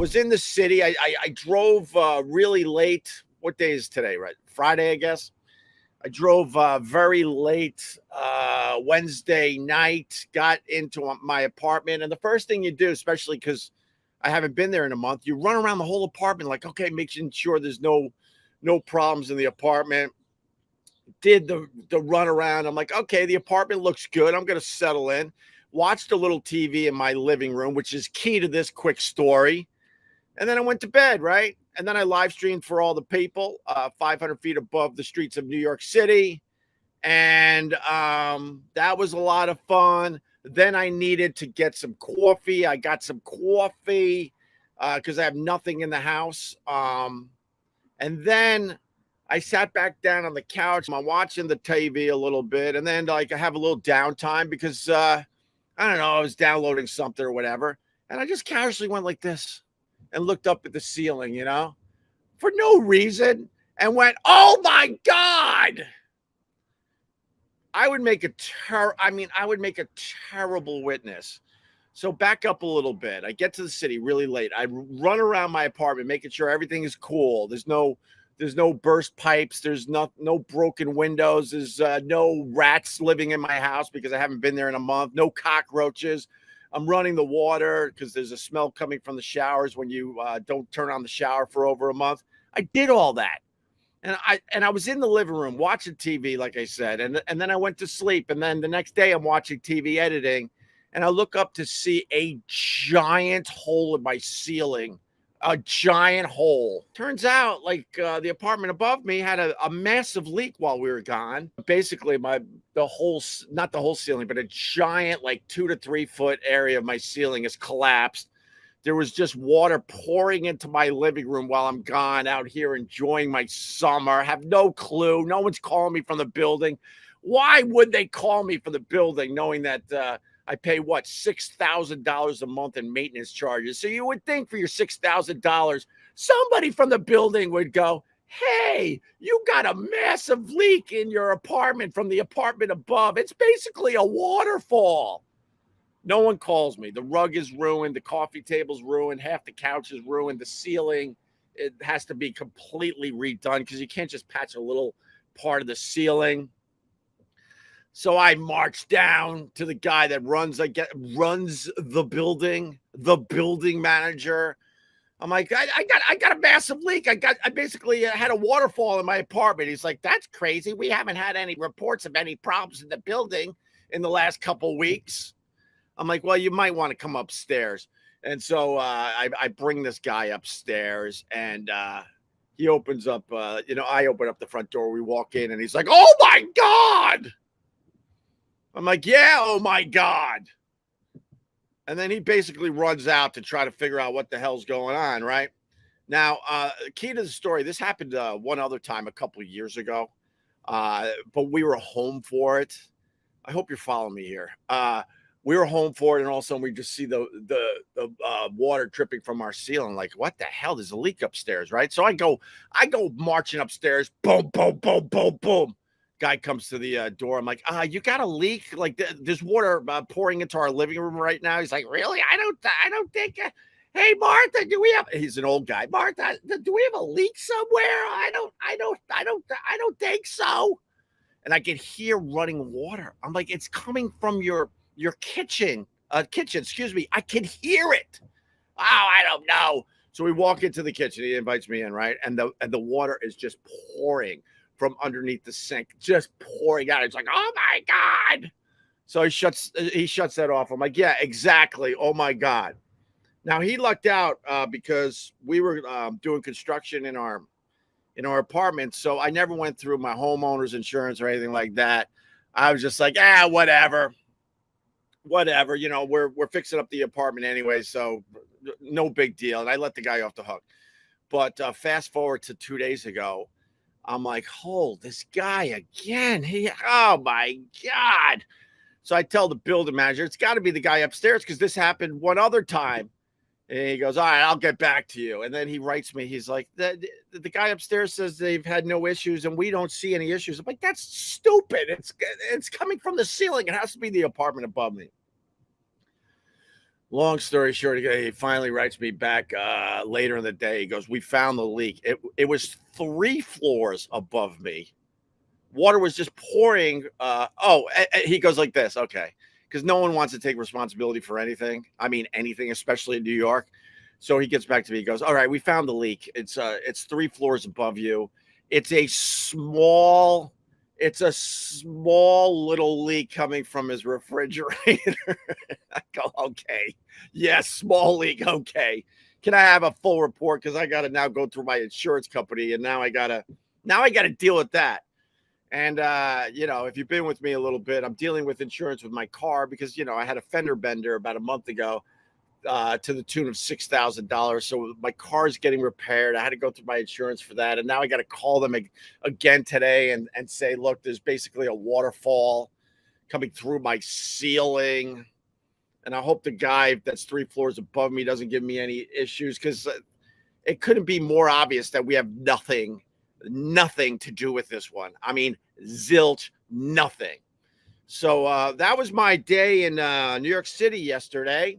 was in the city. I drove really late. What day is today? Right, Friday, I guess. I drove very late Wednesday night. Got into my apartment, and the first thing you do, especially because I haven't been there in a month, you run around the whole apartment like, okay, making sure there's no problems in the apartment. Did the run around. I'm like, okay, the apartment looks good. I'm gonna settle in. Watched a little TV in my living room, which is key to this quick story. And then I went to bed, right? And then I live streamed for all the people, 500 feet above the streets of New York City. And that was a lot of fun. Then I needed to get some coffee. I got some coffee because I have nothing in the house. And then I sat back down on the couch. I'm watching the TV a little bit. And then like I have a little downtime because I don't know, I was downloading something or whatever. And I just casually went like this and looked up at the ceiling, for no reason, and went, "Oh my God." I would make a terrible witness. So back up a little bit. I get to the city really late. I run around my apartment, making sure everything is cool. There's no burst pipes. There's no broken windows. There's no rats living in my house because I haven't been there in a month. No cockroaches. I'm running the water because there's a smell coming from the showers when you don't turn on the shower for over a month. I did all that. And I was in the living room watching TV, like I said, and then I went to sleep. And then the next day I'm watching TV editing, and I look up to see a giant hole in my ceiling, a giant hole. Turns out, like the apartment above me had a massive leak while we were gone. Basically, not the whole ceiling, but a giant, like 2 to 3 foot area of my ceiling has collapsed. There was just water pouring into my living room while I'm gone out here enjoying my summer. I have no clue. No one's calling me from the building. Why would they call me from the building knowing that I pay $6,000 a month in maintenance charges? So you would think for your $6,000, somebody from the building would go, "Hey, you got a massive leak in your apartment from the apartment above. It's basically a waterfall." No one calls me. The rug is ruined. The coffee table's ruined. Half the couch is ruined. The ceiling, it has to be completely redone because you can't just patch a little part of the ceiling. So I marched down to the guy that runs the building manager. I'm like, I got a massive leak. I basically had a waterfall in my apartment. He's like, "That's crazy. We haven't had any reports of any problems in the building in the last couple weeks." I'm like, "Well, you might want to come upstairs." And so I bring this guy upstairs, and he opens up, I open up the front door. We walk in, and he's like, "Oh my God." I'm like, "Yeah, oh my God." And then he basically runs out to try to figure out what the hell's going on, right? Now, key to the story, this happened one other time a couple of years ago, but we were home for it. I hope you're following me here. We were home for it, and all of a sudden we just see the water dripping from our ceiling. Like, what the hell? There's a leak upstairs, right? So I go marching upstairs. Boom, boom, boom, boom, boom. Guy comes to the door. I'm like, "You got a leak? Like, there's water pouring into our living room right now." He's like, "Really? I don't think. Hey, Martha, do we have?" He's an old guy. "Martha, do we have a leak somewhere? I don't think so." And I could hear running water. I'm like, "It's coming from your kitchen, excuse me. I can hear it." "Oh, I don't know." So we walk into the kitchen. He invites me in, right? And the water is just pouring from underneath the sink, just pouring out. It's like, "Oh my God." So he shuts that off. I'm like, "Yeah, exactly. Oh my God." Now he lucked out because we were doing construction in our apartment. So I never went through my homeowner's insurance or anything like that. I was just like, whatever. We're fixing up the apartment anyway, so no big deal. And I let the guy off the hook. But fast forward to 2 days ago, I'm like, this guy again. Oh my God. So I tell the building manager, it's got to be the guy upstairs because this happened one other time. And he goes, "All right, I'll get back to you." And then he writes me. He's like, the guy upstairs says they've had no issues and we don't see any issues. I'm like, "That's stupid. It's coming from the ceiling. It has to be the apartment above me." Long story short, he finally writes me back later in the day. He goes, "We found the leak. It was 3 floors above me. Water was just pouring. He goes like this. Okay, because no one wants to take responsibility for anything. I mean, anything, especially in New York. So he gets back to me. He goes, "All right, we found the leak. It's 3 floors above you. It's a small." It's a small little leak coming from his refrigerator. I go, okay. Yes, small leak. Okay. Can I have a full report? Because I gotta now go through my insurance company and now I gotta deal with that. And if you've been with me a little bit, I'm dealing with insurance with my car because I had a fender bender about a month ago to the tune of $6,000. So my car's getting repaired. I had to go through my insurance for that, and now I got to call them again today and say, look, there's basically a waterfall coming through my ceiling, and I hope the guy that's 3 floors above me doesn't give me any issues because it couldn't be more obvious that we have nothing to do with this one. I mean, zilch, nothing. So that was my day in New York City yesterday.